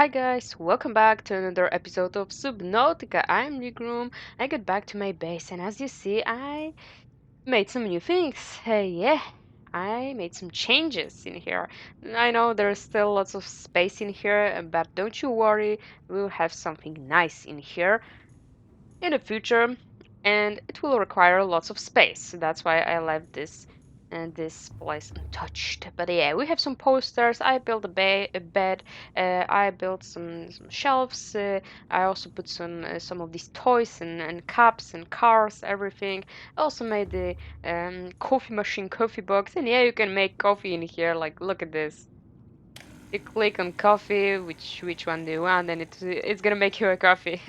Hi guys, welcome back to another episode of Subnautica. I'm Nighrum. I got back to my base and as you see I made some new things. Yeah, I made some changes in here. I know there's still lots of space in here, but don't you worry, we'll have something nice in here in the future, and it will require lots of space. So that's why I left this place untouched. But yeah, we have some posters. I built a bed. I built some shelves. I also put some of these toys and cups and cars, everything. I also made the coffee machine, coffee box, and yeah, you can make coffee in here. Like, look at this. You click on coffee, which one do you want, and it's gonna make you a coffee.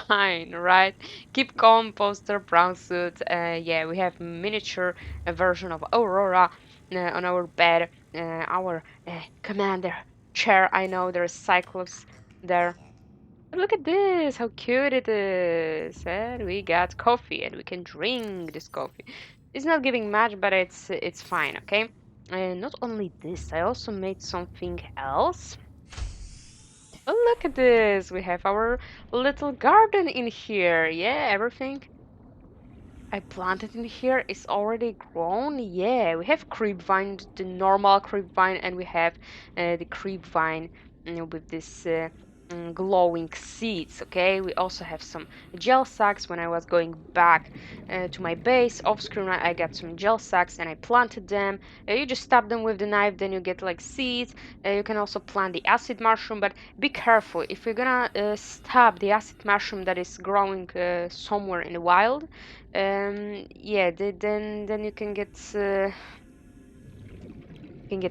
Fine, right? Keep calm, poster, brown suit. Yeah, we have miniature version of Aurora on our bed. Our commander chair. I know there's Cyclops there. But look at this, how cute it is. And we got coffee, and we can drink this coffee. It's not giving much, but it's fine, okay? And not only this, I also made something else. Oh, look at this. We have our little garden in here. Yeah, everything I planted in here is already grown. Yeah, we have creepvine, the normal creepvine, and we have the creepvine with this glowing seeds. Okay, we also have some gel sacks. When I was going back to my base off screen, I got some gel sacks and I planted them. You just stab them with the knife, then you get like seeds. You can also plant the acid mushroom, but be careful if you're gonna stab the acid mushroom that is growing somewhere in the wild. Yeah, then you can get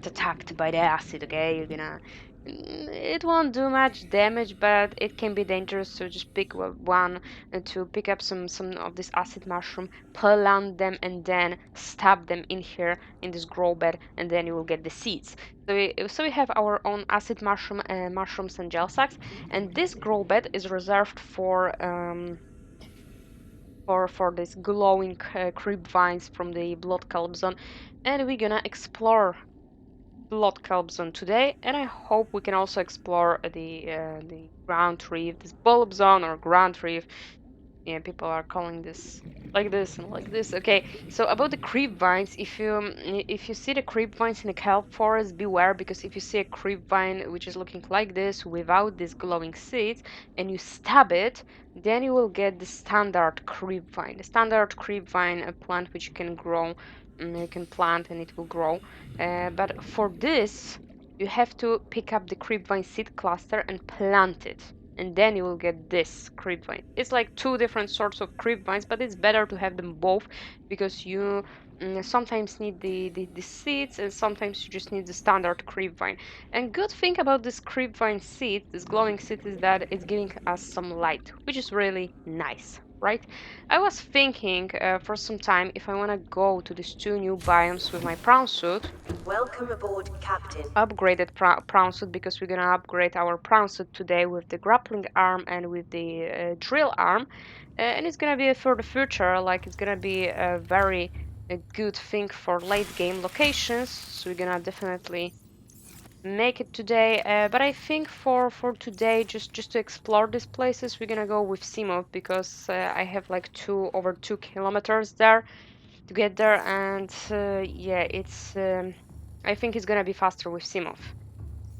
attacked by the acid. Okay, you're gonna. It won't do much damage, but it can be dangerous. So just pick one to pick up some of this acid mushroom, plant them, and then stab them in here in this grow bed, and then you will get the seeds. So we have our own acid mushroom, mushrooms and gel sacks, and this grow bed is reserved for this glowing creep vines from the Blood Kelp Zone, and we're gonna explore Blood Kelp Zone today, and I hope we can also explore the ground reef, this bulb zone or ground reef. Yeah, people are calling this and like this. Okay, so about the creep vines, if you see the creep vines in the kelp forest, beware, because if you see a creep vine which is looking like this without these glowing seeds and you stab it, then you will get the standard creep vine. The standard creep vine, a plant which you can grow, you can plant and it will grow. But for this, you have to pick up the creep vine seed cluster and plant it, and then you will get this creep vine. It's like two different sorts of creep vines, but it's better to have them both because you sometimes need the seeds and sometimes you just need the standard creep vine. And good thing about this creep vine seed, this glowing seed, is that it's giving us some light, which is really nice, right? I was thinking for some time if I want to go to these two new biomes with my prawn suit. Welcome aboard, Captain. Upgraded prawn suit, because we're gonna upgrade our prawn suit today with the grappling arm and with the drill arm, and it's gonna be for the future. Like, it's gonna be a very good thing for late game locations, so we're gonna definitely make it today. But I think for today, just to explore these places, we're gonna go with Simov, because I have like over 2 kilometers there to get there, and yeah, it's I think it's gonna be faster with Simov.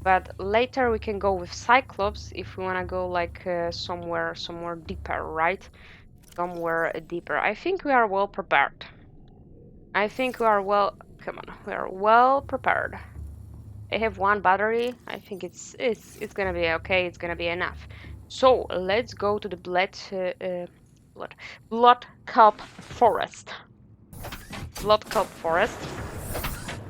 But later we can go with Cyclops if we wanna go like somewhere deeper, right? Somewhere deeper. I think we are well prepared. I think we are well. Come on, we are well prepared. I have one battery. I think it's gonna be okay. It's gonna be enough. So let's go to the Blood Kelp Forest. Blood Kelp Forest.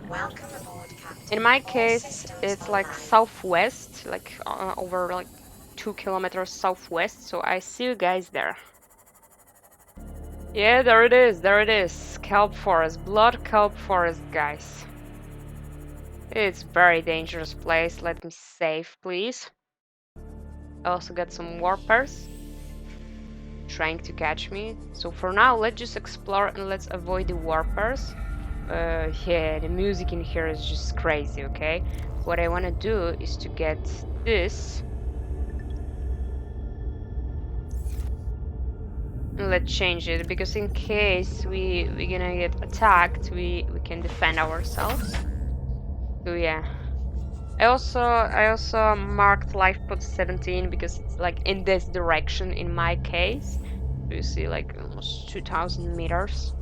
Welcome aboard, Captain. In my All case, systems it's like online. southwest, like over like 2 kilometers southwest. So I see you guys there. Yeah, there it is. There it is. Kelp Forest, Blood Kelp Forest, guys. It's very dangerous place. Let me save, please. I also got some warpers trying to catch me. So for now, let's just explore and let's avoid the warpers. Yeah, the music in here is just crazy, okay? what I want to do is to get this. Let's change it because in case we're gonna get attacked, we can defend ourselves. So yeah. I also marked life pod 17 because it's like in this direction in my case. So you see like almost 2000 meters.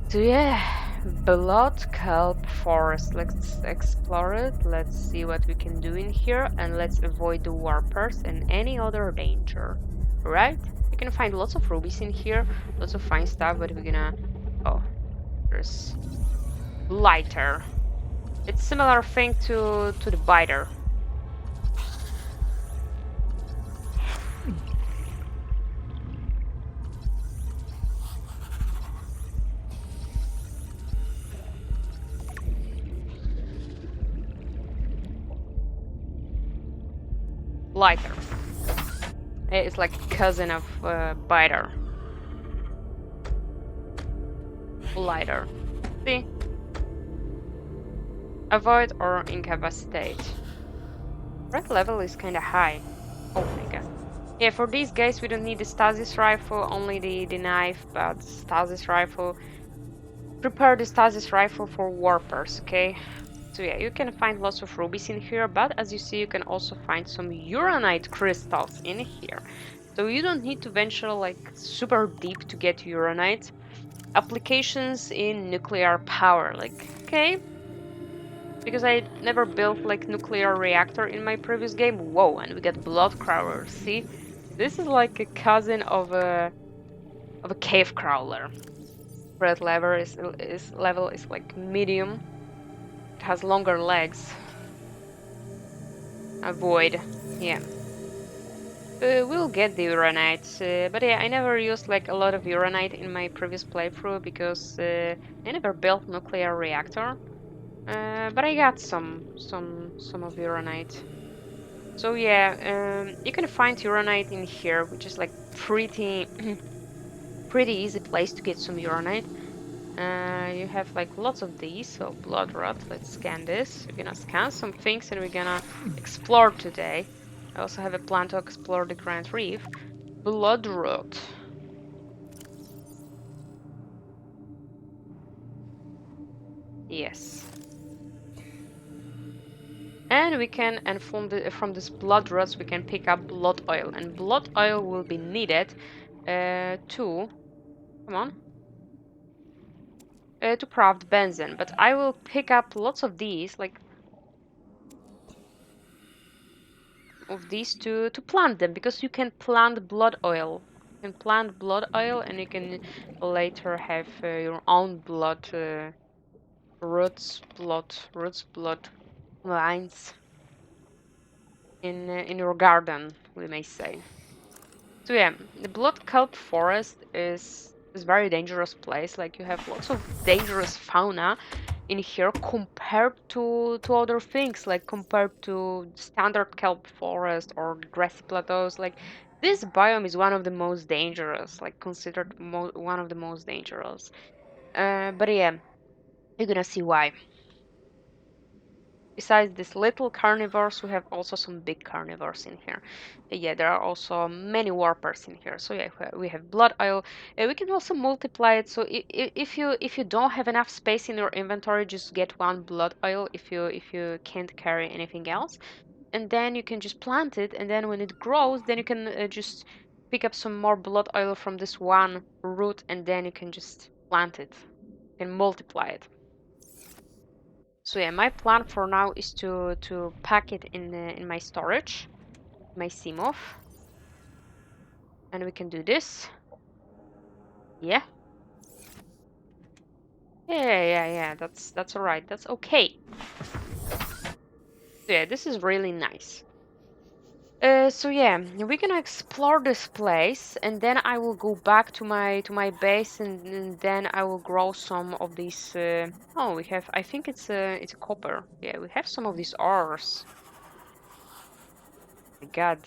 So yeah, Blood Kelp Forest. Let's explore it. Let's see what we can do in here, and let's avoid the warpers and any other danger. Right? You can find lots of rubies in here, lots of fine stuff, but we're gonna. Oh, there's lighter. It's similar thing to the biter. Lighter. It's like a cousin of biter. Lighter. See? Avoid or incapacitate. Threat level is kinda high. Oh my god. Yeah, for these guys we don't need the stasis rifle, only the knife, but stasis rifle. Prepare the stasis rifle for warpers, okay? So yeah, you can find lots of rubies in here, but as you see, you can also find some Uraninite crystals in here. So you don't need to venture like super deep to get Uranite. Applications in nuclear power, like, okay. Because I never built like nuclear reactor in my previous game. Whoa, and we got blood crawlers. See? This is like a cousin of a cave crawler. Threat level is like medium. It has longer legs. Avoid. Yeah. We'll get the Uranite, but yeah, I never used like a lot of Uranite in my previous playthrough because I never built nuclear reactor. But I got some of Uranite. So yeah, you can find Uranite in here, which is like pretty pretty easy place to get some Uranite. You have like lots of these, so blood rot. Let's scan this. We're gonna scan some things and we're gonna explore today. I also have a plan to explore the Grand Reef. Blood rot. Yes. And we can, and from this blood rots, we can pick up blood oil, and blood oil will be needed to, come on, to craft benzene. But I will pick up lots of these, like of these to plant them, because you can plant blood oil. You can plant blood oil, and you can later have your own blood roots, blood lines in your garden, we may say. So yeah, the Blood Kelp Forest is very dangerous place. Like you have lots of dangerous fauna in here compared to other things, like compared to standard kelp forest or grassy plateaus. Like this biome is one of the most dangerous, like considered one of the most dangerous. But yeah, you're gonna see why. Besides these little carnivores, we have also some big carnivores in here. Yeah, there are also many warpers in here. So yeah, we have blood oil. We can also multiply it. So if you don't have enough space in your inventory, just get one blood oil if you can't carry anything else, and then you can just plant it. And then when it grows, then you can just pick up some more blood oil from this one root, and then you can just plant it and multiply it. So yeah, my plan for now is to pack it in my storage, my CMOF, and we can do this. Yeah. Yeah. That's all right. That's okay. So yeah, this is really nice. So yeah, we're gonna explore this place, and then I will go back to my base, and then I will grow some of these. Oh, we have. I think it's a copper. Yeah, we have some of these ores. My God,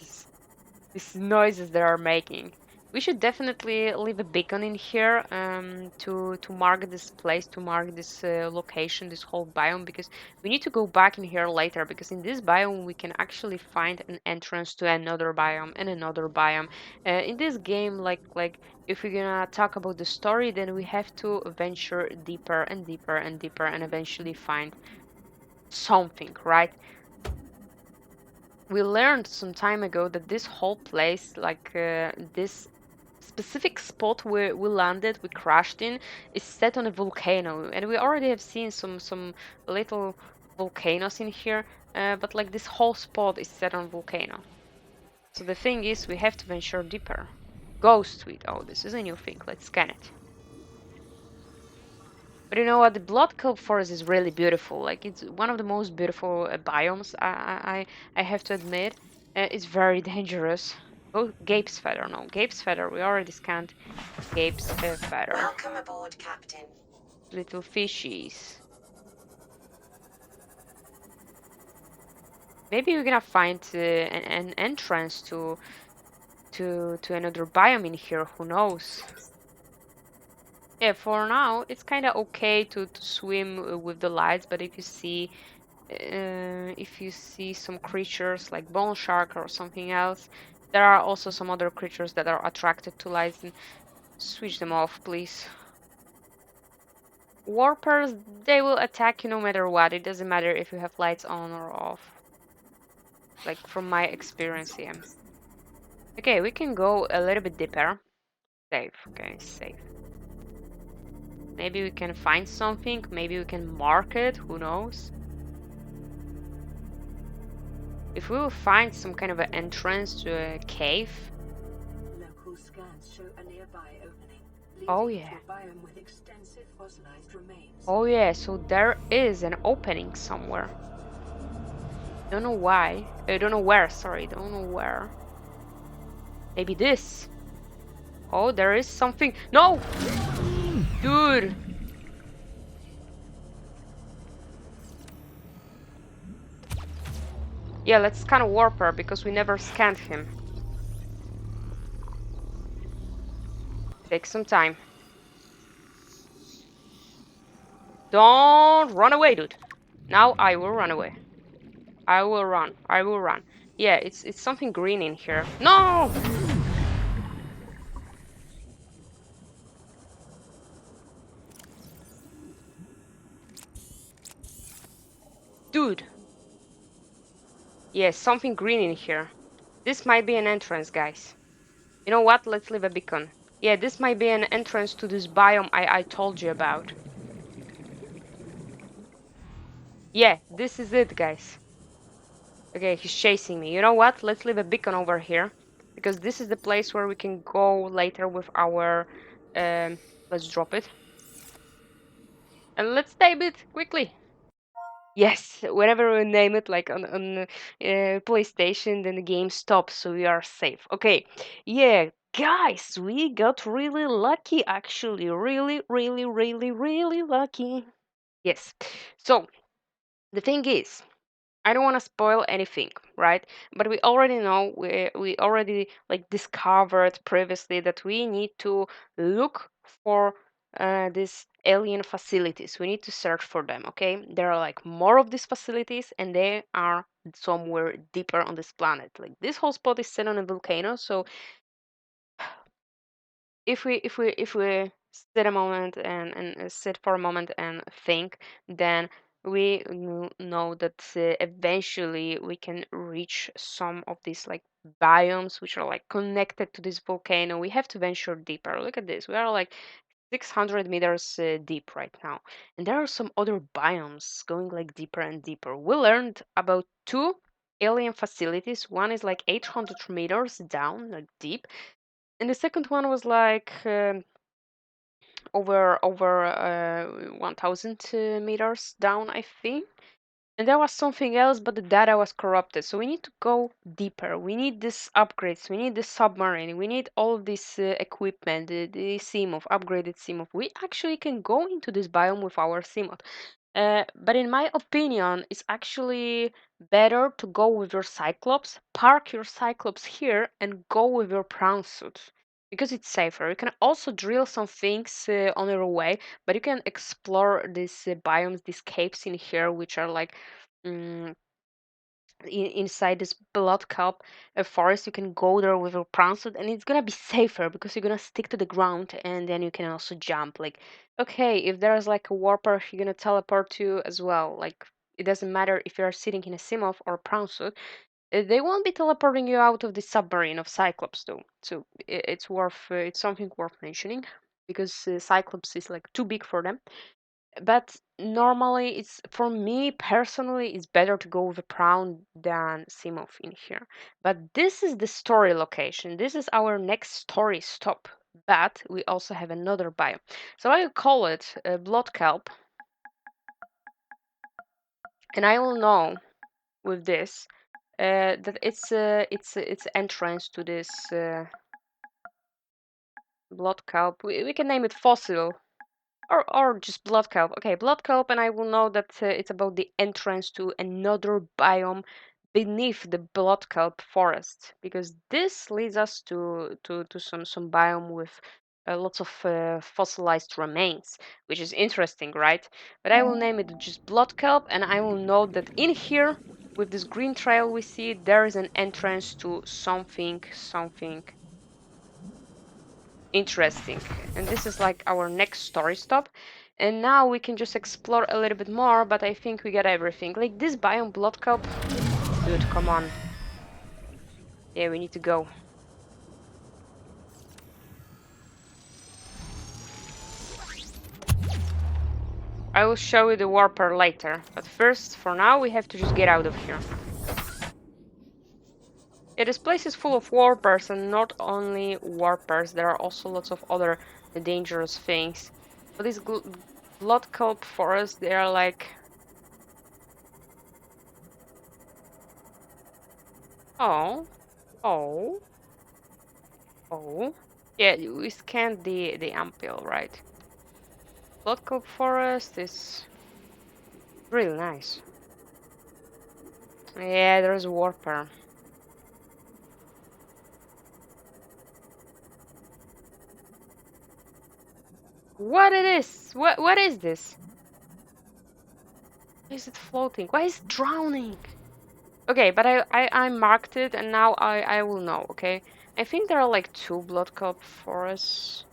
these noises they are making. We should definitely leave a beacon in here to mark this place, to mark this location, this whole biome, because we need to go back in here later, because in this biome we can actually find an entrance to another biome and another biome. In this game, like if we're gonna talk about the story, then we have to venture deeper and deeper and deeper and eventually find something, right? We learned some time ago that this whole place, like this specific spot where we landed, we crashed in, is set on a volcano, and we already have seen some little volcanoes in here, but like this whole spot is set on volcano. So the thing is, we have to venture deeper. Ghostweed. Oh, this is a new thing. Let's scan it. But you know what? The Blood Kelp Forest is really beautiful. Like it's one of the most beautiful biomes. I have to admit, it's very dangerous. Oh, Gape's feather. No, Gape's feather. We already scanned Gape's feather. Welcome aboard, Captain. Little fishies. Maybe we're gonna find an entrance to another biome in here. Who knows? Yeah, for now it's kind of okay to swim with the lights, but if you see some creatures like bone shark or something else, there are also some other creatures that are attracted to lights, and switch them off, please. Warpers, they will attack you no matter what. It doesn't matter if you have lights on or off. Like from my experience, yeah. Okay, we can go a little bit deeper. Safe, okay, safe. Maybe we can find something, maybe we can mark it, who knows? If we will find some kind of an entrance to a cave. Local scans show a nearby opening, Oh leading yeah. to a biome with extensive fossilized remains. Oh yeah, so there is an opening somewhere. Don't know why. I don't know where, sorry, don't know where. Maybe this. Oh, there is something. No! Dude! Yeah, let's scan Warper because we never scanned him. Take some time. Don't run away, dude. Now I will run away. I will run. I will run. Yeah, it's something green in here. No! Dude. Yeah, something green in here. This might be an entrance, guys. You know what? Let's leave a beacon. Yeah, this might be an entrance to this biome I told you about. Yeah, this is it, guys. Okay, he's chasing me. You know what? Let's leave a beacon over here, because this is the place where we can go later with our... let's drop it. And let's name it quickly. Yes, whenever we name it, like on PlayStation, then the game stops, so we are safe. Okay, yeah, guys, we got really lucky, actually. Really, really, really, really lucky. Yes. So, the thing is, I don't want to spoil anything, right? But we already know, we already like discovered previously that we need to look for these alien facilities. We need to search for them, okay? There are like more of these facilities, and they are somewhere deeper on this planet. Like this whole spot is set on a volcano, so if we sit a moment and sit for a moment and think, then we know that eventually we can reach some of these like biomes which are like connected to this volcano. We have to venture deeper. Look at this. We are like 600 meters deep right now, and there are some other biomes going like deeper and deeper. We learned about two alien facilities. One is like 800 meters down, like deep, and the second one was like over 1000 meters down, I think. And there was something else, but the data was corrupted. So we need to go deeper. We need these upgrades. We need the submarine. We need all of this equipment, the CMOF, upgraded CMOF. We actually can go into this biome with our CMOF. But in my opinion, it's actually better to go with your Cyclops, park your Cyclops here, and go with your Prawn suit. because it's safer. You can also drill some things on your way, but you can explore these biomes, these caves in here, which are like mm, inside this blood kelp forest. You can go there with a prawn suit, and it's gonna be safer because you're gonna stick to the ground, and then you can also jump. Like, okay, if there's like a warper, you're gonna teleport you as well. Like, it doesn't matter if you're sitting in a Simov or a prawn suit. They won't be teleporting you out of the submarine of Cyclops, though. So it's worth, it's something worth mentioning because Cyclops is like too big for them. But normally, it's for me personally, it's better to go with a prawn than Simov in here. But this is the story location. This is our next story stop. But we also have another biome. So I will call it Blood Kelp, and I will know with this that it's entrance to this blood kelp. We can name it fossil or just blood kelp. Okay, blood kelp, and I will know that it's about the entrance to another biome beneath the blood kelp forest, because this leads us to some biome with lots of fossilized remains, which is interesting, right? But I will name it just blood kelp, and I will know that in here with this green trail we see there is an entrance to something interesting. And this is like our next story stop. And now we can just explore a little bit more, but I think we got everything. Like this biome blood kelp. Dude, come on. Yeah, we need to go. I will show you the warper later, but first, for now, we have to just get out of here. Yeah, this place is full of warpers, and not only warpers, there are also lots of other dangerous things. But this blood kelp forest, they are like... Oh, oh, oh. Yeah, we scanned the ampule, right? Blood Kelp Forest is really nice. Yeah, there's a warper. What it is? What is this? Why is it floating? Why is it drowning? Okay, but I marked it, and now I will know. Okay, I think there are like 2 Blood Kelp forests.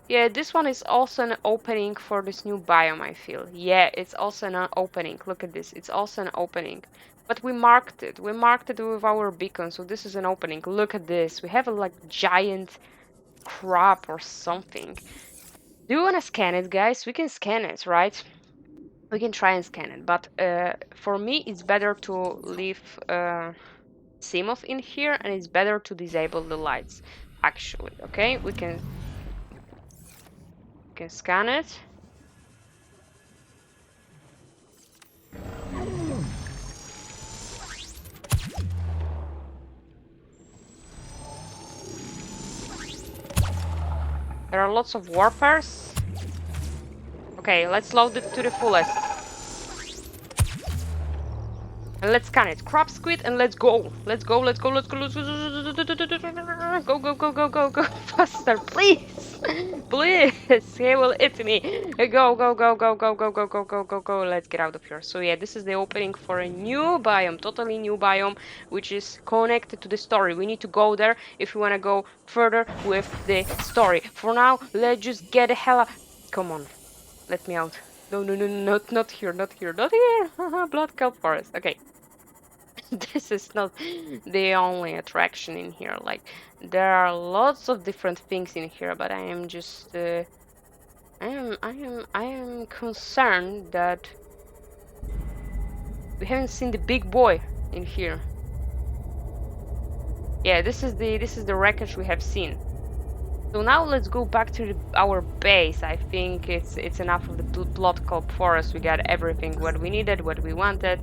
Yeah, this one is also an opening for this new biome, I feel. Yeah, it's also an opening. Look at this. It's also an opening. But we marked it. We marked it with our beacon, so this is an opening. Look at this. We have a like giant crab or something. Do you want to scan it, guys? We can scan it, right? We can try and scan it. But for me, it's better to leave Simov in here, and it's better to disable the lights, actually. Okay, we can scan it. There are lots of warpers. Okay, let's load it to the fullest. And let's scan it. Crabsquid, and let's go. Let's go, let's go, let's go, let's go. Go, go, go, go, go, go. Faster, please. Please. He will hit me. Go, go, go, go, go, go, go, go, go, go, go. Let's get out of here. So yeah, this is the opening for a new biome, totally new biome, which is connected to the story. We need to go there if we want to go further with the story. For now, let's just get the hell out. Come on. Let me out. No, no, no, no, not here, not here, not here. Blood Kelp Forest. Okay. This is not the only attraction in here. Like, there are lots of different things in here, but I am just I am concerned that we haven't seen the big boy in here. Yeah, this is the wreckage we have seen. So now let's go back to our base. I think it's enough of the Blood Kelp Forest. We got everything what we needed, what we wanted.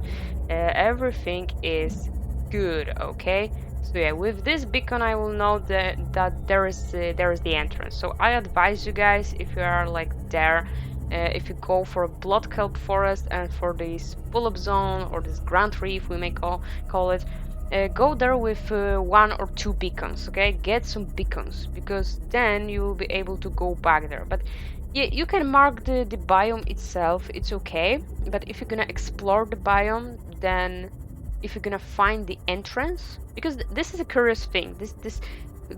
Everything is good, okay? So yeah, with this beacon I will know that there is the entrance. So I advise you guys, if you are like there, if you go for a Blood Kelp Forest and for this pull-up zone or this Grand Reef we may call it, go there with 1 or 2 beacons, okay? Get some beacons, because then you will be able to go back there. But yeah, you can mark the biome itself, it's okay. But if you're gonna explore the biome, then if you're gonna find the entrance, because this is a curious thing. This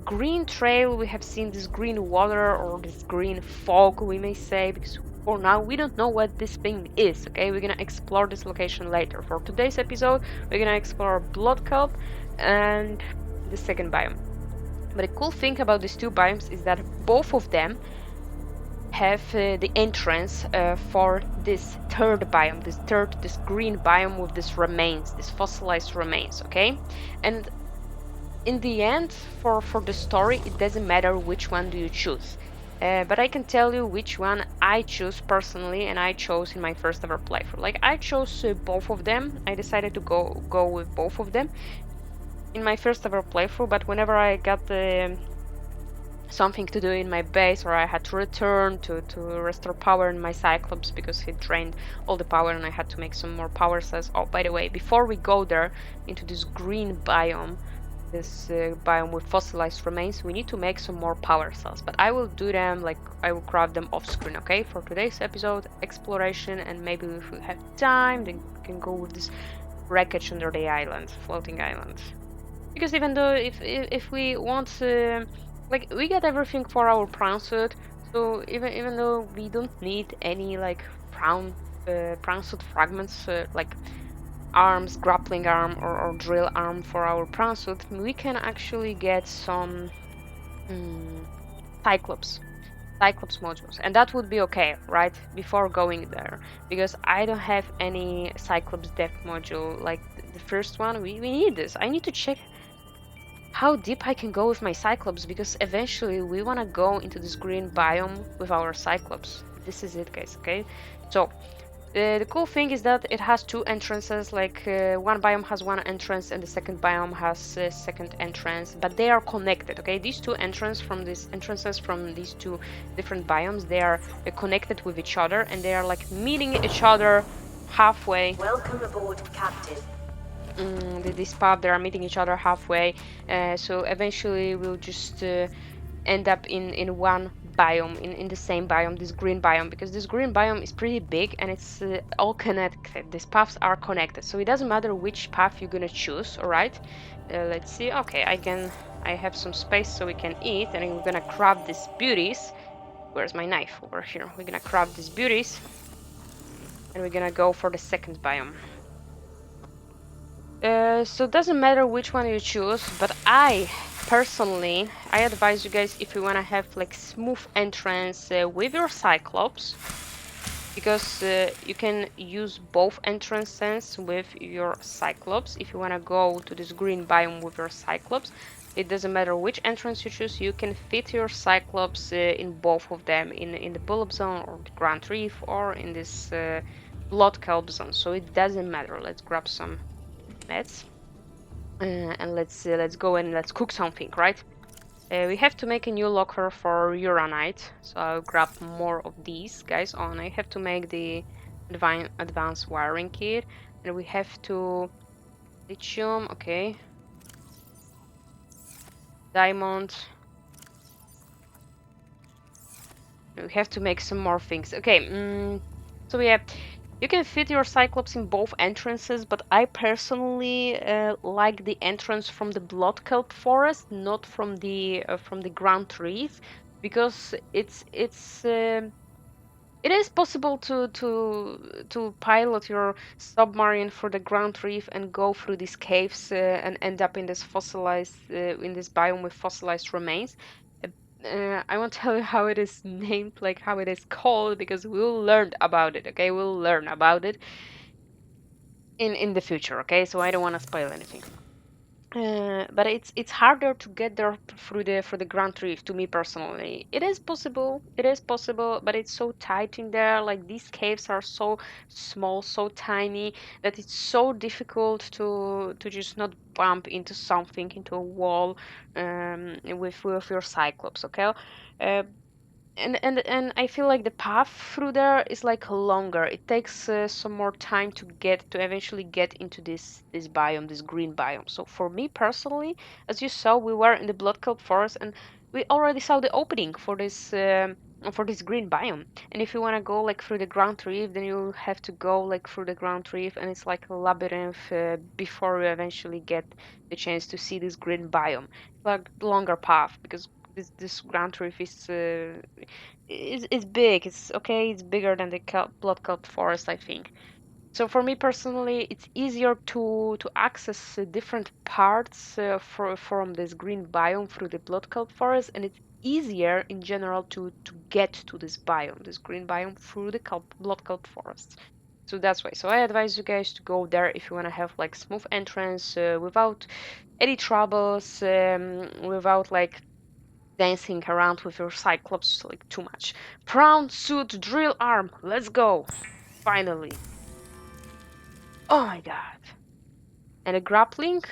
green trail, we have seen this green water or this green fog, we may say, because for now we don't know what this thing is, okay? We're gonna explore this location later. For today's episode, we're gonna explore Blood Kelp and the second biome. But the cool thing about these 2 biomes is that both of them have the entrance for this third biome, this green biome with this remains, this fossilized remains, okay? And in the end, for the story, it doesn't matter which one do you choose. But I can tell you which one I choose personally, and I chose in my first ever playthrough. Like, I chose both of them. I decided to go with both of them in my first ever playthrough. But whenever I got something to do in my base, or I had to return to restore power in my Cyclops because he drained all the power, and I had to make some more power cells. Oh, by the way, before we go there into this green biome, this biome with fossilized remains, we need to make some more power cells, but I will do them, like, I will craft them off screen, okay? For today's episode, exploration, and maybe if we have time, then we can go with this wreckage under the island, floating island. Because even though if we want, like, we got everything for our prawn suit, so even though we don't need any like prawn suit fragments, like arms, grappling arm or drill arm for our prawn suit, we can actually get some Cyclops modules, and that would be okay, right? Before going there, because I don't have any Cyclops depth module like the first one. We need this. I need to check how deep I can go with my Cyclops, because eventually we want to go into this green biome with our Cyclops. This is it, guys, okay? So the cool thing is that it has 2 entrances, like one biome has 1 entrance and the second biome has a second entrance, but they are connected, okay? These 2 entrances from these 2 different biomes, they are connected with each other, and they are like meeting each other halfway. Welcome aboard, Captain. This path, they are meeting each other halfway, so eventually we'll just end up in one biome, in the same biome, this green biome, because this green biome is pretty big and it's all connected. These paths are connected, so it doesn't matter which path you're gonna choose. All right, let's see. Okay, I have some space so we can eat, and we're gonna craft these beauties. Where's my knife? Over here. We're gonna craft these beauties, and we're gonna go for the second biome. So it doesn't matter which one you choose, but I personally, I advise you guys, if you want to have like smooth entrance with your Cyclops, because you can use both entrances with your Cyclops. If you want to go to this green biome with your Cyclops, it doesn't matter which entrance you choose, you can fit your Cyclops in both of them, in the Bulb Zone or the Grand Reef, or in this Blood Kelp Zone, so it doesn't matter. Let's grab some meds, and let's go and let's cook something, right? We have to make a new locker for Uraninite, so I'll grab more of these guys on. I have to make the advanced wiring kit, and we have to lithium, okay, diamond. We have to make some more things. Okay, so yeah, you can fit your Cyclops in both entrances, but I personally like the entrance from the Blood Kelp Forest, not from the Grand Reef, because it is possible to pilot your submarine for the Grand Reef and go through these caves and end up in this in this biome with fossilized remains. I won't tell you how it is named, like how it is called, because we'll learn about it. Okay, we'll learn about it in the future. Okay, so I don't want to spoil anything. But it's harder to get there through the Grand Reef, to me personally. It is possible, but it's so tight in there. Like, these caves are so small, so tiny, that it's so difficult to just not bump into something, into a wall, with your Cyclops. Okay, and I feel like the path through there is like longer. It takes some more time to eventually get into this biome, this green biome. So for me personally, as you saw, we were in the Blood Kelp Forest, and we already saw the opening for this green biome. And if you want to go like through the ground reef, then you have to go like through the ground reef, and it's like a labyrinth before you eventually get the chance to see this green biome. Like longer path because this ground reef is big. It's okay. It's bigger than the Blood Kelp Forest, I think. So for me personally, it's easier to access different parts from this green biome through the Blood Kelp Forest, and it's easier in general to get to this biome, this green biome, through the Blood Kelp Forest. So that's why. So I advise you guys to go there if you want to have like smooth entrance without any troubles, without like dancing around with your Cyclops like too much. Prawn suit drill arm. Let's go. Finally. Oh my god. And a grappling?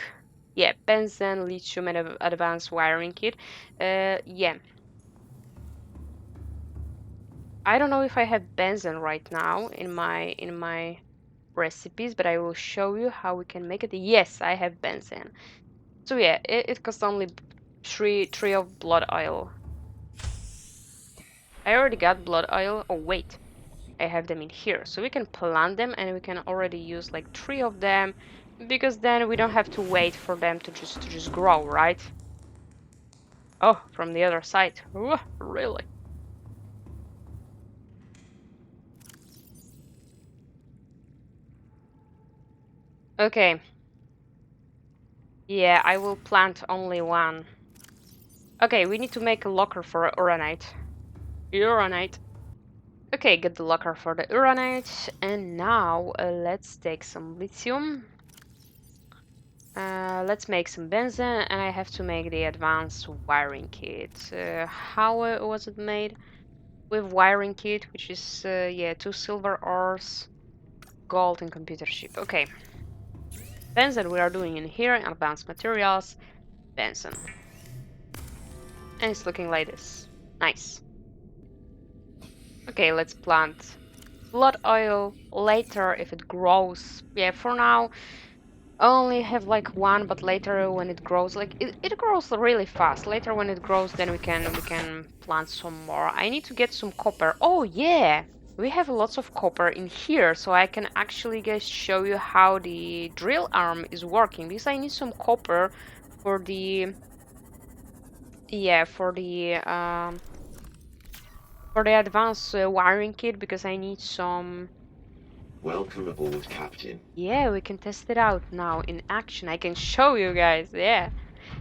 Yeah, benzene, lithium, and advanced wiring kit. Yeah. I don't know if I have benzene right now in my recipes, but I will show you how we can make it. Yes, I have benzene. So yeah, it costs only three of blood oil. I already got blood oil. Oh wait, I have them in here. So we can plant them and we can already use like three of them because then we don't have to wait for them to just grow, right? Oh, from the other side. Ooh, really? Okay. Yeah, I will plant only one. Okay, we need to make a locker for Uranite. Uranite. Okay, get the locker for the Uranite. And now let's take some lithium. Let's make some benzene, and I have to make the advanced wiring kit. How was it made? With wiring kit, which is, yeah, 2 silver ores, gold, and computer chip. Okay. Benzene we are doing in here, advanced materials, benzene. And it's looking like this. Nice. Okay, let's plant blood oil later if it grows. Yeah, for now I only have like one, but later when it grows, like it grows really fast. Later when it grows, then we can plant some more. I need to get some copper. Oh yeah, we have lots of copper in here, so I can actually guys show you how the drill arm is working. Because I need some copper for the yeah for the advanced wiring kit because I need some. Welcome aboard, Captain. Yeah, we can test it out now in action. I can show you guys. Yeah.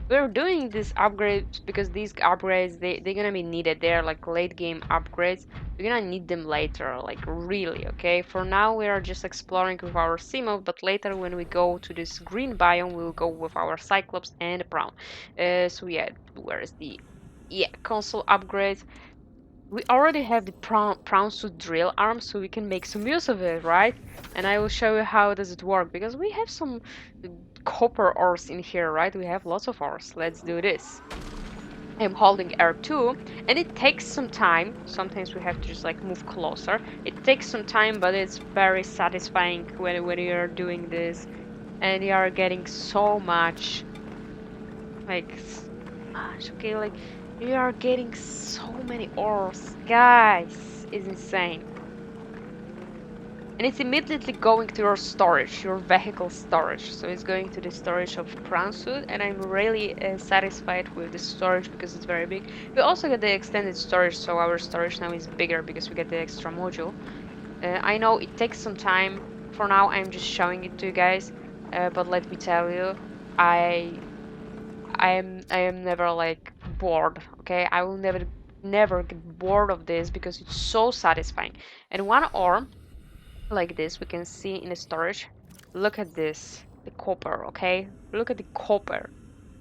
We're doing these upgrades because these upgrades they're gonna be needed. They're like late game upgrades. We're gonna need them later, like really, okay? For now we are just exploring with our Seamount, but later when we go to this green biome we'll go with our Cyclops and Prawn. So yeah, where is the console upgrades? We already have the prawn suit drill arm, so we can make some use of it, right? And I will show you how does it work, because we have some copper ores in here, right? We have lots of ores. Let's do this. I'm holding R2, and it takes some time. Sometimes we have to just like move closer. It takes some time, but it's very satisfying when you're doing this, and you are getting so much, like, much. Okay, like you are getting so many ores, guys. It's insane. And it's immediately going to your storage, your vehicle storage. So it's going to the storage of Prawn Suit, and I'm really satisfied with the storage because it's very big. We also get the extended storage, so our storage now is bigger because we get the extra module. I know it takes some time. For now, I'm just showing it to you guys, but let me tell you, I I am never like bored. Okay, I will never get bored of this because it's so satisfying. And one ore like this we can see in the storage. Look at this, the copper. Okay, look at the copper.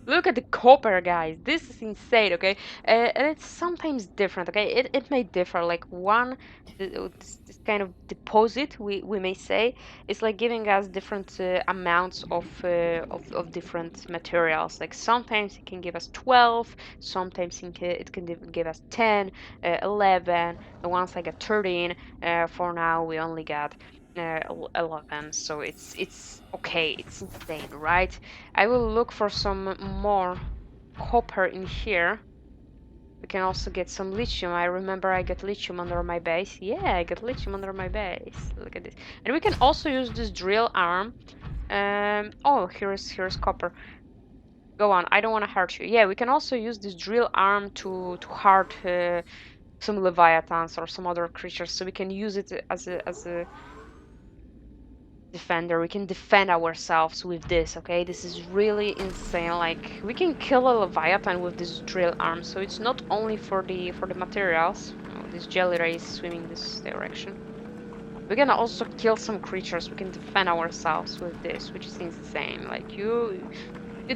Look at the copper, guys. This is insane, okay? And it's sometimes different, okay? It may differ. Like this kind of deposit, we may say, is like giving us different amounts of different materials. Like sometimes it can give us 12, sometimes it can give us 10, 11, and once I got 13. For now, we only got 11, so it's okay. It's insane, right? I will look for some more copper in here. We can also get some lithium. I remember I got lithium under my base. Yeah, I got lithium under my base. Look at this. And we can also use this drill arm. Oh, here's copper. Go on. I don't want to hurt you. Yeah, we can also use this drill arm to hurt some leviathans or some other creatures. So we can use it as a defender. We can defend ourselves with this, okay? This is really insane. Like we can kill a leviathan with this drill arm, so it's not only for the materials. Oh, this jelly ray is swimming this direction. We can also kill some creatures. We can defend ourselves with this, which is insane. Like you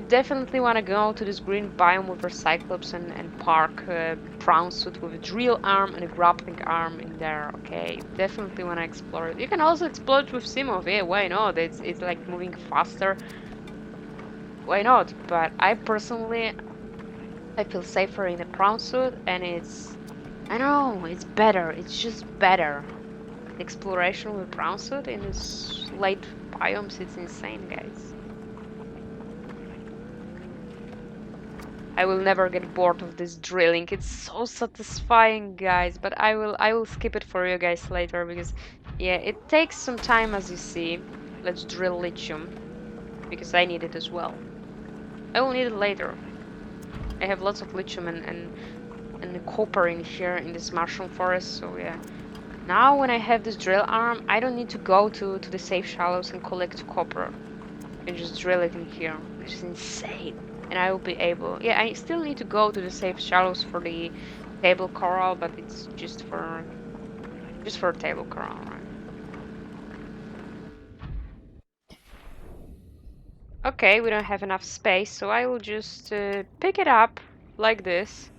definitely want to go to this green biome with your Cyclops and park Prawn suit with a drill arm and a grappling arm in there, okay? You definitely want to explore it. You can also explore it with Simov, yeah, why not? It's like moving faster. Why not? But I personally, I feel safer in a Prawn suit, and I don't know, it's better. It's just better. Exploration with Prawn suit in this late biomes, it's insane, guys. I will never get bored of this drilling. It's so satisfying, guys, but I will skip it for you guys later because yeah, it takes some time as you see. Let's drill lithium because I need it as well. I will need it later. I have lots of lithium and copper in here in this mushroom forest, so yeah. Now when I have this drill arm, I don't need to go to the safe shallows and collect copper. I can just drill it in here, which is insane. And I will be able. Yeah, I still need to go to the safe shallows for the table coral, but it's just for table coral, right? Okay, we don't have enough space, so I will just pick it up like this,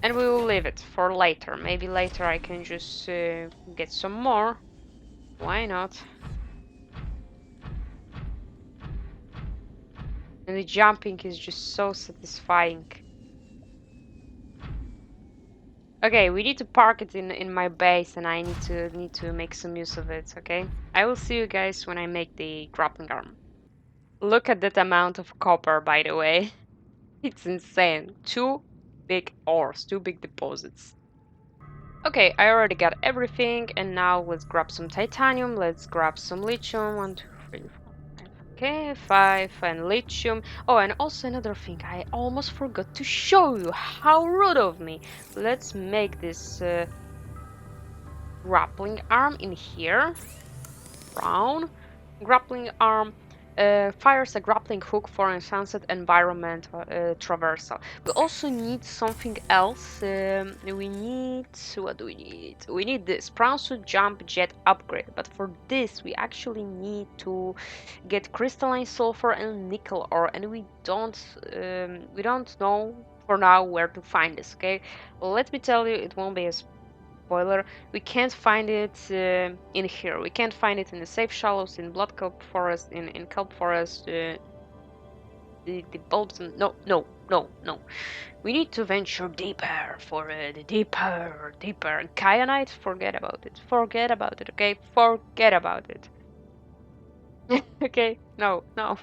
and we will leave it for later. Maybe later I can just get some more. Why not? And the jumping is just so satisfying. Okay, we need to park it in my base, and I need to make some use of it, okay? I will see you guys when I make the grappling arm. Look at that amount of copper, by the way. It's insane. Two big ores, two big deposits. Okay, I already got everything, and now let's grab some titanium, let's grab some lithium. 1, 2, 3, 4, 5. Okay, 5 and lithium. Oh, and also another thing, I almost forgot to show you. How rude of me. Let's make this grappling arm in here. Brown. Grappling arm fires a grappling hook for a sunset environment traversal. We also need something else. We need... What do we need? We need this. Prawn suit jump jet upgrade. But for this, we actually need to get crystalline sulfur and nickel ore. And we don't know for now where to find this, okay? Well, let me tell you, it won't be as spoiler, we can't find it in here. We can't find it in the safe shallows, in Blood Kelp Forest, in Kelp Forest, the bulbs. No, no, no, no. We need to venture deeper for the deeper. Kyanite, forget about it. Forget about it, okay? Forget about it. Okay, no, no.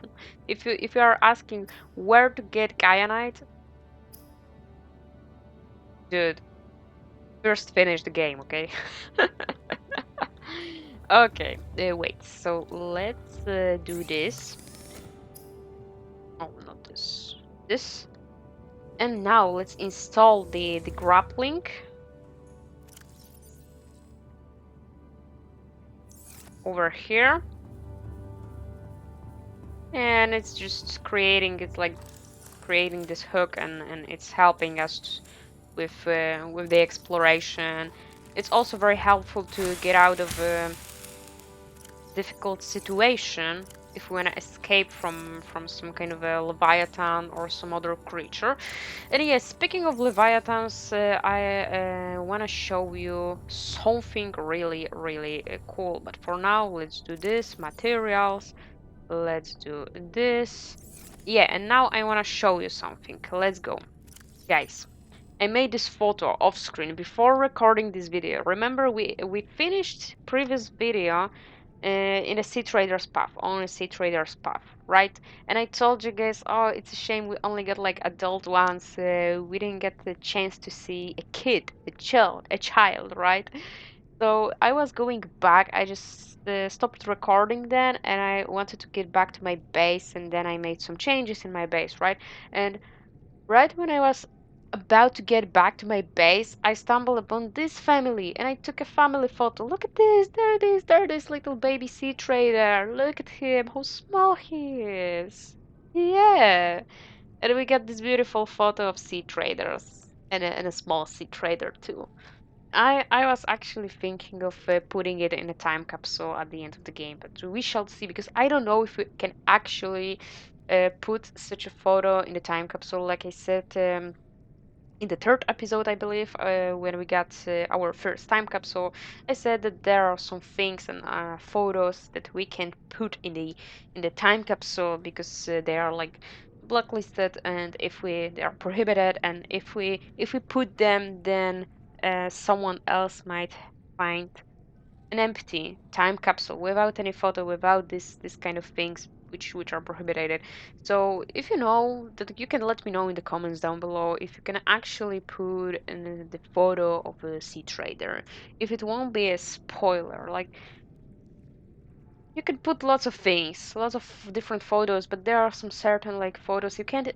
If you are asking where to get kyanite, dude, first finish the game, okay? Okay, wait, so let's do this. Oh, not this. This. And now let's install the grappling. Over here. And it's just creating, it's like creating this hook, and it's helping us with the exploration. It's also very helpful to get out of difficult situation if we want to escape from some kind of a leviathan or some other creature. And yes, speaking of leviathans, I want to show you something really cool. But for now, let's do this materials. Let's do this. Yeah, and now I want to show you something. Let's go, guys. I made this photo off screen before recording this video. Remember, we finished previous video in a Sea Trader's path, on a Sea Trader's path, right? And I told you guys, oh, it's a shame we only got like adult ones. We didn't get the chance to see a kid, a child, right? So I was going back. I just stopped recording then, and I wanted to get back to my base, and then I made some changes in my base, right? And right when I was about to get back to my base, I stumbled upon this family and I took a family photo. Look at this, there this little baby sea trader. Look at him, how small he is. Yeah. And we got this beautiful photo of sea traders and a small sea trader too. I was actually thinking of putting it in a time capsule at the end of the game, but we shall see because I don't know if we can actually put such a photo in the time capsule. Like I said, in the third episode, I believe, when we got our first time capsule, I said that there are some things and photos that we can put in the time capsule because they are like blacklisted, and if we they are prohibited, and if we put them, then someone else might find an empty time capsule without any photo, without this kind of things which are prohibited. So if you know that, you can let me know in the comments down below if you can actually put in the photo of a sea trader, if it won't be a spoiler. Like, you can put lots of things, lots of different photos, but there are some certain like photos you can't,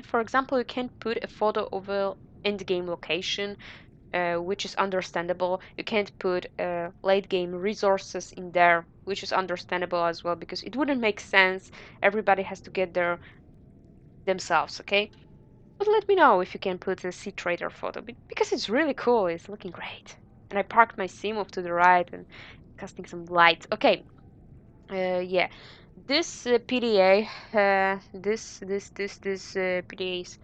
for example, you can't put a photo of a end game location, which is understandable. You can't put late game resources in there, which is understandable as well, because it wouldn't make sense. Everybody has to get there themselves, okay? But let me know if you can put a sea trader photo, because it's really cool. It's looking great. And I parked my sim off to the right and casting some light. Okay, yeah. This PDA, this PDA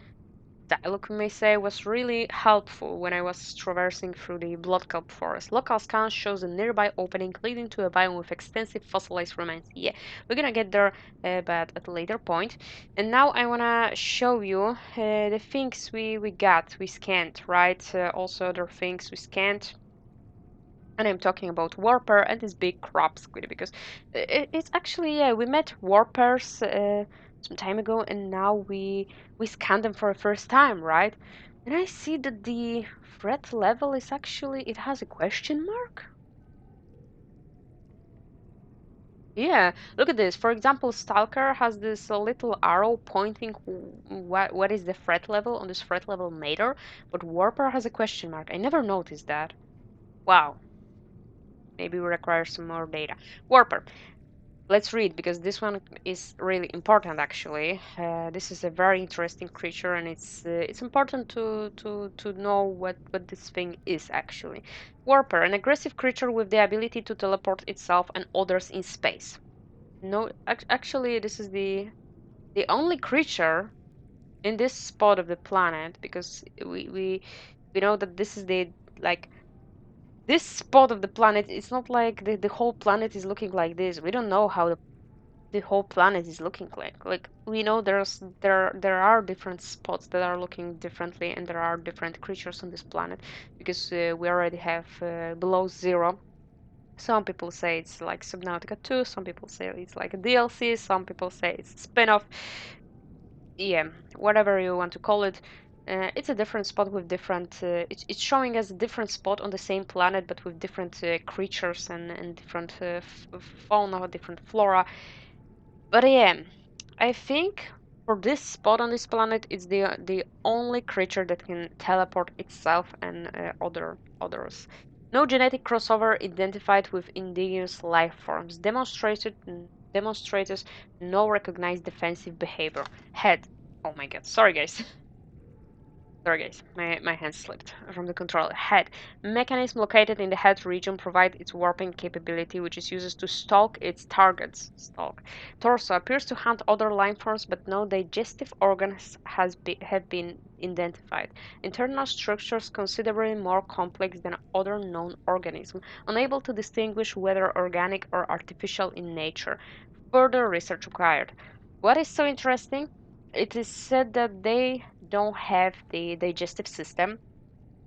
dialogue, we may say, was really helpful when I was traversing through the Blood Kelp Forest. Local scan shows a nearby opening leading to a biome with extensive fossilized remains. Yeah, we're gonna get there, but at a later point. And now I wanna show you the things we scanned, right? Also other things we scanned. And I'm talking about Warper and this big Crabsquid, because it's actually, yeah, we met Warpers some time ago, and now we scanned them for the first time, right? And I see that the threat level is actually, it has a question mark. Yeah, look at this. For example, Stalker has this little arrow pointing what is the threat level on this threat level meter, but Warper has a question mark. I never noticed that. Wow, maybe we require some more data. Warper. Let's read, because this one is really important actually. This is a very interesting creature, and it's important to know what this thing is actually. Warper, an aggressive creature with the ability to teleport itself and others in space. No, actually, this is the only creature in this spot of the planet, because we know that this is the, like, this spot of the planet. It's not like the whole planet is looking like this. We don't know how the whole planet is looking like. Like, we know there are different spots that are looking differently, and there are different creatures on this planet, because we already have below zero. Some people say it's like Subnautica 2, some people say it's like a DLC, some people say it's a spin-off. Yeah, whatever you want to call it. It's a different spot with different. It's showing us a different spot on the same planet, but with different creatures and different fauna, different flora. But yeah, I think for this spot on this planet, it's the only creature that can teleport itself and others. No genetic crossover identified with indigenous life forms. Demonstrates no recognized defensive behavior. Head. Oh my god. Sorry, guys. Sorry guys, my hand slipped from the controller. Head. Mechanism located in the head region provide its warping capability, which is used to stalk its targets. Stalk. Torso appears to hunt other life forms, but no digestive organs have been identified. Internal structures considerably more complex than other known organisms, unable to distinguish whether organic or artificial in nature. Further research required. What is so interesting? It is said that they don't have the digestive system,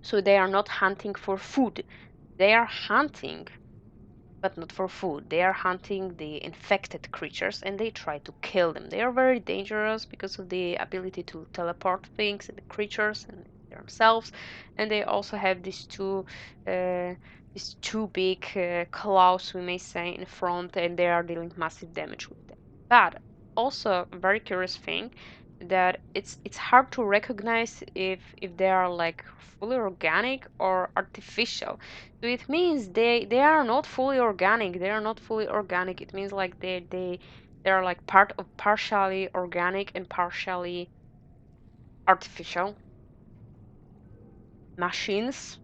so they are not hunting for food. They are hunting, but not for food. They are hunting the infected creatures and they try to kill them. They are very dangerous because of the ability to teleport things and the creatures and themselves. And they also have uh, these two big claws, we may say, in front, and they are dealing massive damage with them. But also a very curious thing that it's hard to recognize if they are like fully organic or artificial. So it means they are not fully organic. They are not fully organic. It means like they are like part of partially organic and partially artificial machines.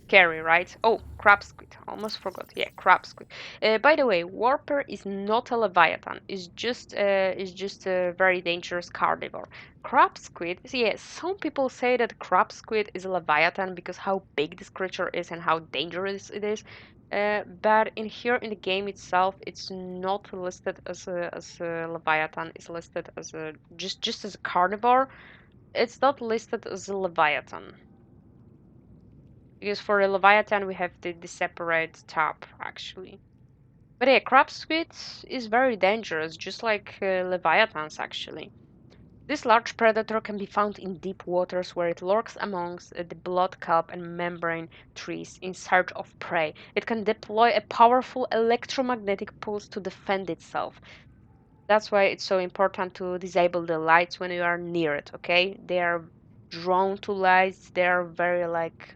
Scary, right? Oh, Crabsquid. Almost forgot. Yeah, Crabsquid. By the way, Warper is not a leviathan. It's just a very dangerous carnivore. Crabsquid. Yeah, some people say that Crabsquid is a leviathan because how big this creature is and how dangerous it is. But in here in the game itself, it's not listed as a leviathan. It's listed as a just as a carnivore. It's not listed as a leviathan. Because for a Leviathan we have the separate top actually. But yeah, Crabsquid is very dangerous, just like Leviathans actually. This large predator can be found in deep waters where it lurks amongst the blood kelp and membrane trees in search of prey. It can deploy a powerful electromagnetic pulse to defend itself. That's why it's so important to disable the lights when you are near it, okay? They are drawn to lights. They are very like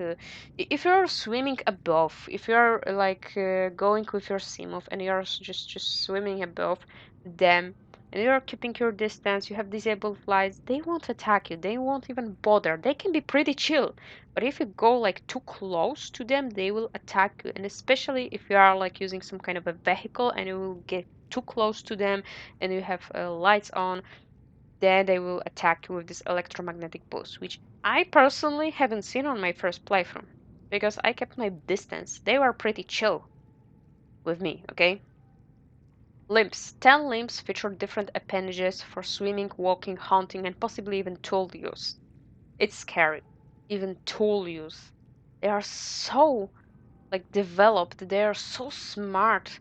if you're swimming above, if you're like going with your Simov and you're just swimming above them and you're keeping your distance, you have disabled lights, they won't attack you. They won't even bother. They can be pretty chill. But if you go like too close to them, they will attack you. And especially if you are like using some kind of a vehicle and you will get too close to them and you have lights on, then they will attack you with this electromagnetic pulse, which I personally haven't seen on my first playthrough because I kept my distance. They were pretty chill with me, okay? Limbs. 10 limbs feature different appendages for swimming, walking, hunting, and possibly even tool use. It's scary. Even tool use. They are so like developed, they are so smart.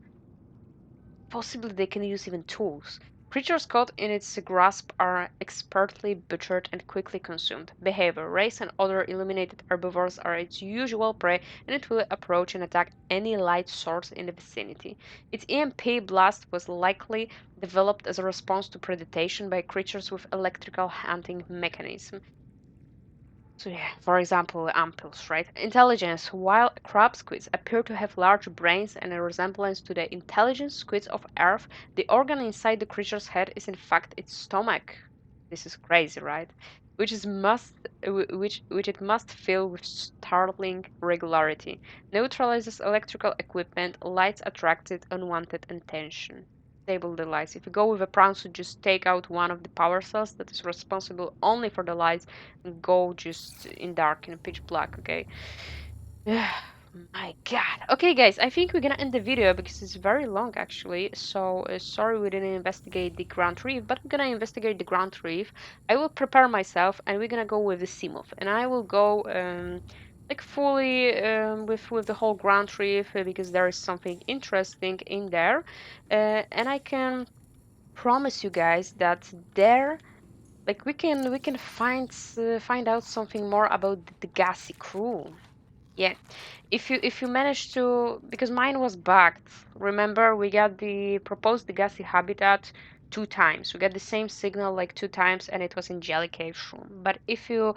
Possibly they can use even tools. Creatures caught in its grasp are expertly butchered and quickly consumed. Behavior. Rays and other illuminated herbivores are its usual prey, and it will approach and attack any light source in the vicinity. Its EMP blast was likely developed as a response to predation by creatures with electrical hunting mechanism. So yeah, for example, ampules, right? Intelligence. While crab squids appear to have large brains and a resemblance to the intelligent squids of Earth, the organ inside the creature's head is in fact its stomach. This is crazy, right? Which it must fill with startling regularity. Neutralizes electrical equipment, lights attracted unwanted attention. Disable the lights. If you go with a prawn suit, just take out one of the power cells that is responsible only for the lights go just in dark in pitch black, okay? My god. Okay guys, I think we're gonna end the video because it's very long actually. So sorry we didn't investigate the ground reef, but we're gonna investigate the ground reef. I will prepare myself and we're gonna go with the seamoth and I will go like fully with the whole ground reef because there is something interesting in there. And I can promise you guys that there like we can find out something more about the gassy crew. Yeah, if you manage to, because mine was bugged. Remember, we got the proposed the gassy habitat 2 times. We got the same signal like 2 times, and it was in Jelly Cave Shroom. But if you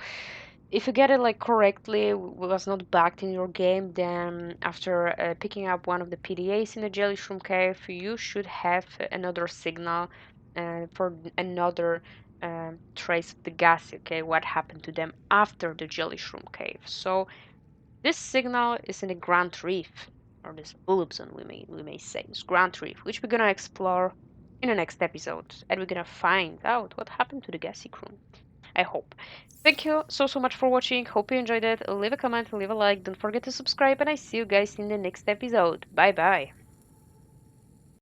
get it like correctly, was not bugged in your game, then after picking up one of the PDAs in the Jelly Shroom Cave, you should have another signal for another trace of the gas. Okay, what happened to them after the jelly shroom cave? So this signal is in the Grand Reef, or this bulb zone, we may say, this Grand Reef, which we're gonna explore in the next episode, and we're gonna find out what happened to the gassy crew. I hope. Thank you so much for watching. Hope you enjoyed it. Leave a comment, leave a like. Don't forget to subscribe, and I see you guys in the next episode. Bye bye.